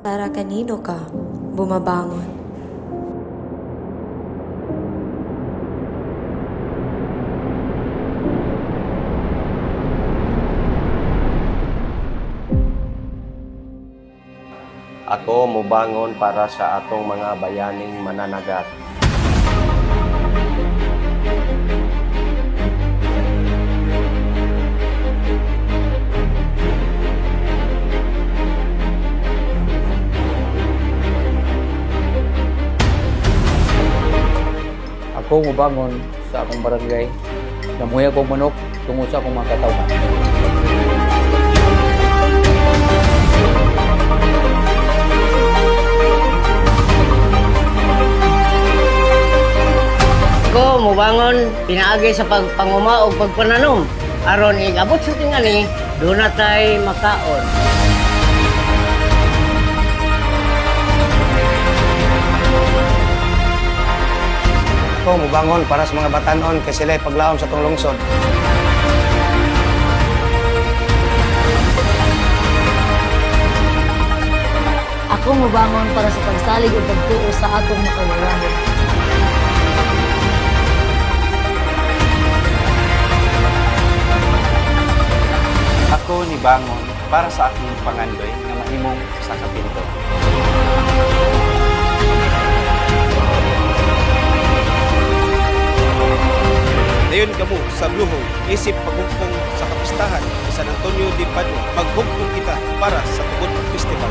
Para kanino ka bumabangon? Ako mubangon para sa atong mga bayaning mananagat. Ako mubangon sa akong barangay. Namuhay akong manok tungod sa akong mga katawhan. Ako mubangon pinaagi sa pagpanguma o pagpananom aron igabot sa tingali doon na tayo makaon. Ako mubangon para sa mga batanon kay sila'y paglaom sa tong lungsod. Ako mubangon para sa pagsalig o pagtuo sa atong makawalahan. Ako ni bangon para sa akong pangandoy nga mahimong sa kapinto. Dayon kamo sa Blue Hole, isip paghumpong sa kapistahan sa San Antonio de Padua. Maghugpong kita para sa Tubod Festival.